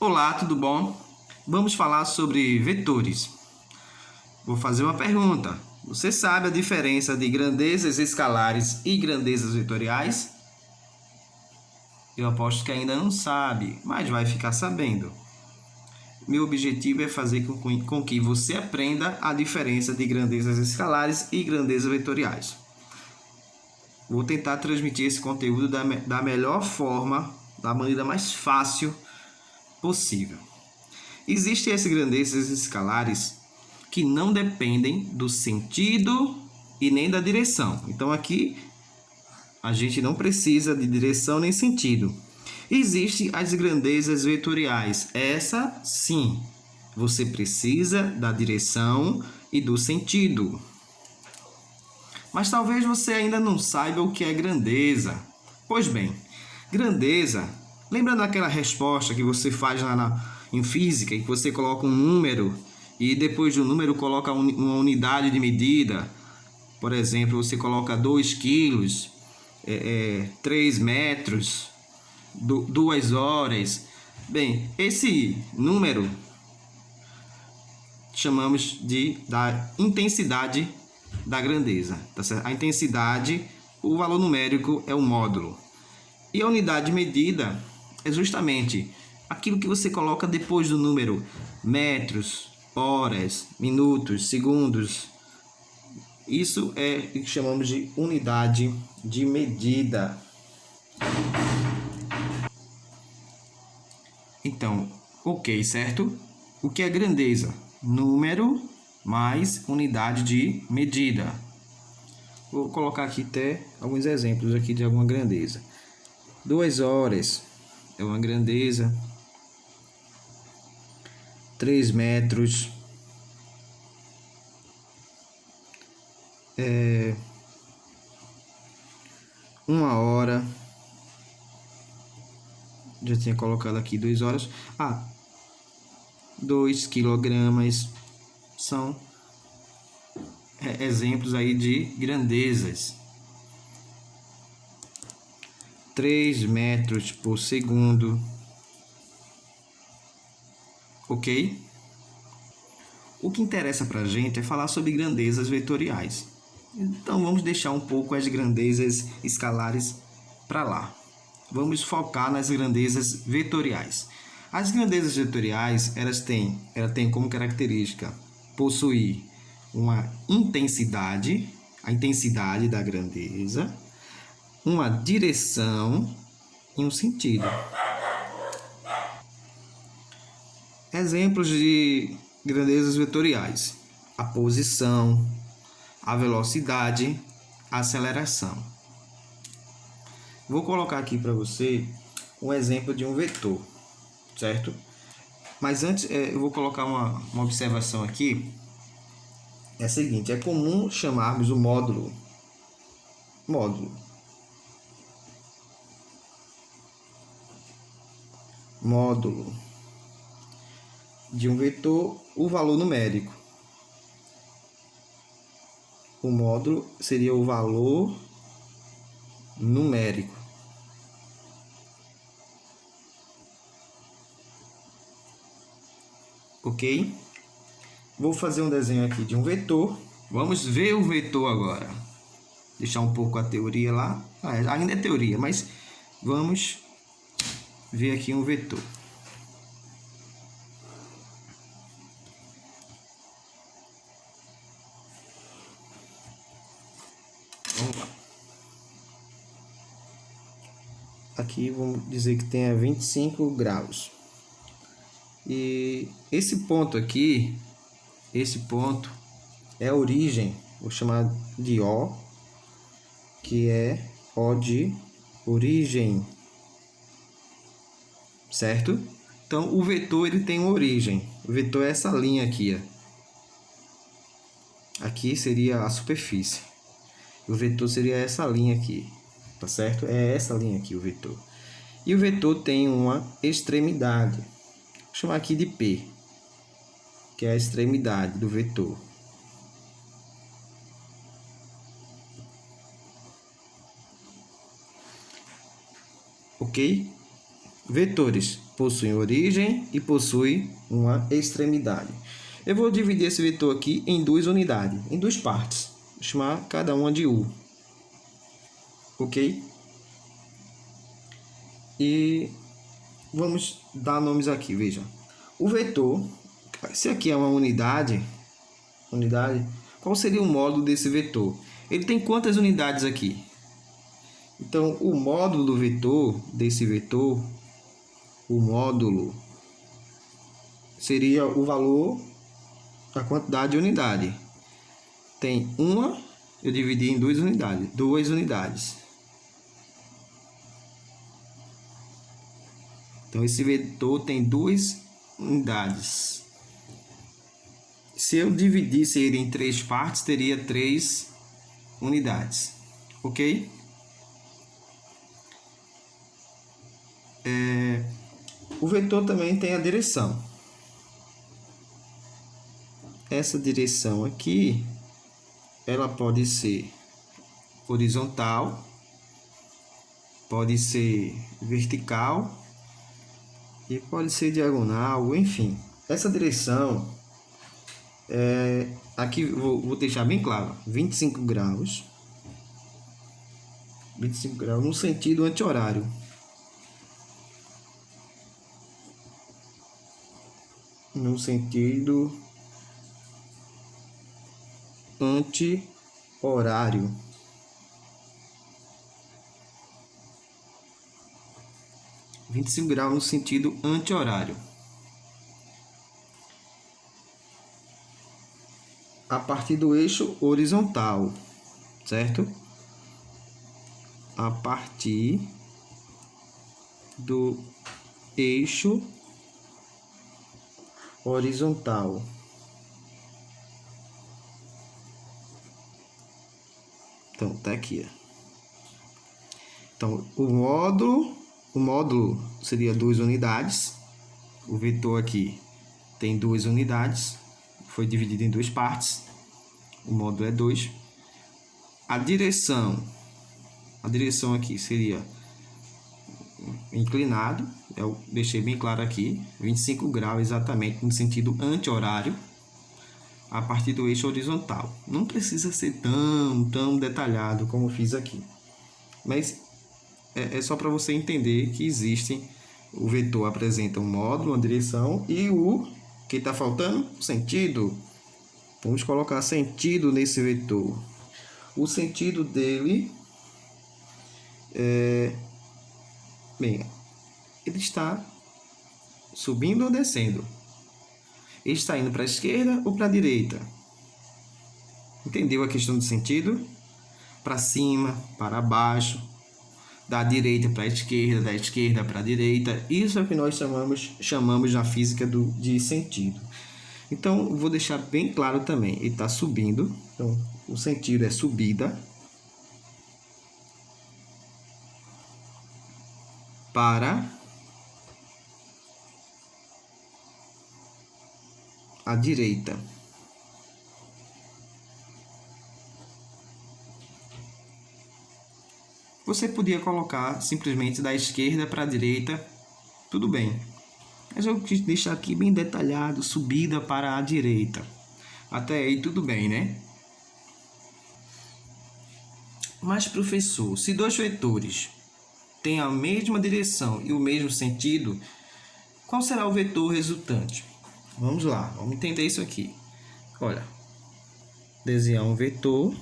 Olá, tudo bom? Vamos falar sobre vetores. Vou fazer uma pergunta. Você sabe a diferença de grandezas escalares e grandezas vetoriais? Eu aposto que ainda não sabe, mas vai ficar sabendo. Meu objetivo é fazer com que você aprenda a diferença de grandezas escalares e grandezas vetoriais. Vou tentar transmitir esse conteúdo da melhor forma, da maneira mais fácil possível. Existem as grandezas escalares que não dependem do sentido e nem da direção. Então aqui a gente não precisa de direção nem sentido. Existem as grandezas vetoriais. Essa sim, você precisa da direção e do sentido. Mas talvez você ainda não saiba o que é grandeza. Pois bem, grandeza, lembra daquela resposta que você faz lá em física, em que você coloca um número e depois do número coloca uma unidade de medida? Por exemplo, você coloca 2 quilos, 3 metros, 2 horas. Bem, esse número chamamos da intensidade da grandeza, tá certo? A intensidade, o valor numérico é o módulo. E a unidade de medida é justamente aquilo que você coloca depois do número: metros, horas, minutos, segundos. Isso é o que chamamos de unidade de medida. Então, ok, certo? O que é grandeza? Número mais unidade de medida. Vou colocar aqui até alguns exemplos aqui de alguma grandeza. 2 horas é uma grandeza. 3 metros. 1 hora. Já tinha colocado aqui 2 horas. 2 quilogramas. São exemplos aí de grandezas. 3 metros por segundo. Ok? O que interessa para a gente é falar sobre grandezas vetoriais. Então vamos deixar um pouco as grandezas escalares para lá. Vamos focar nas grandezas vetoriais. As grandezas vetoriais, elas têm como característica possuir uma intensidade, a intensidade da grandeza, uma direção e um sentido. Exemplos de grandezas vetoriais: a posição, a velocidade, a aceleração. Vou colocar aqui para você um exemplo de um vetor, certo? Mas antes eu vou colocar uma observação aqui. É a seguinte: é comum chamarmos o módulo de um vetor o valor numérico. O módulo seria o valor numérico. Ok? Vou fazer um desenho aqui de um vetor. Vamos ver o vetor agora. Deixar um pouco a teoria lá. Ainda é teoria, mas vamos ver aqui um vetor. Vamos lá. Aqui vamos dizer que tenha 25 graus. E esse ponto aqui, esse ponto é a origem, vou chamar de O, que é O de origem, certo? Então o vetor ele tem uma origem. O vetor é essa linha aqui, ó. Aqui seria a superfície. O vetor seria essa linha aqui, tá certo? É essa linha aqui o vetor. E o vetor tem uma extremidade. Vou chamar aqui de P, que é a extremidade do vetor. Ok? Vetores possuem origem e possuem uma extremidade. Eu vou dividir esse vetor aqui em duas unidades, em duas partes. Vou chamar cada uma de U. Ok? E vamos dar nomes aqui, veja. O vetor, se aqui é uma unidade, qual seria o módulo desse vetor? Ele tem quantas unidades aqui? Então, o módulo do vetor, desse vetor, o módulo seria o valor da quantidade de unidade. Tem uma, eu dividi em duas unidades. Então, esse vetor tem duas unidades. Se eu dividisse ele em três partes, teria 3 unidades. Ok? O vetor também tem a direção. Essa direção aqui, ela pode ser horizontal, pode ser vertical e pode ser diagonal, enfim. Essa direção, aqui vou deixar bem claro, 25 graus. 25 graus no sentido anti-horário. No sentido anti-horário. (25 graus no sentido anti-horário. A partir do eixo horizontal, certo? A partir do eixo horizontal. Então, tá aqui. Então, o módulo seria 2 unidades. O vetor aqui tem 2 unidades. Foi dividido em 2 partes. O módulo é 2. A direção aqui seria inclinado. Eu deixei bem claro aqui. 25 graus exatamente no sentido anti-horário. A partir do eixo horizontal. Não precisa ser tão detalhado como eu fiz aqui. Mas é só para você entender que existem. O vetor apresenta um módulo, uma direção e o que está faltando? O sentido. Vamos colocar sentido nesse vetor. O sentido dele bem, ele está subindo ou descendo? Ele está indo para a esquerda ou para a direita? Entendeu a questão do sentido? Para cima, para baixo, da direita para a esquerda, da esquerda para a direita. Isso é o que nós chamamos na física de sentido. Então, vou deixar bem claro também. Ele está subindo. Então, o sentido é subida. Para a direita. Você podia colocar simplesmente da esquerda para a direita, tudo bem. Mas eu quis deixar aqui bem detalhado, subida para a direita. Até aí tudo bem, né? Mas, professor, se 2 vetores têm a mesma direção e o mesmo sentido, qual será o vetor resultante? Vamos lá, vamos entender isso aqui. Olha, desenhar um vetor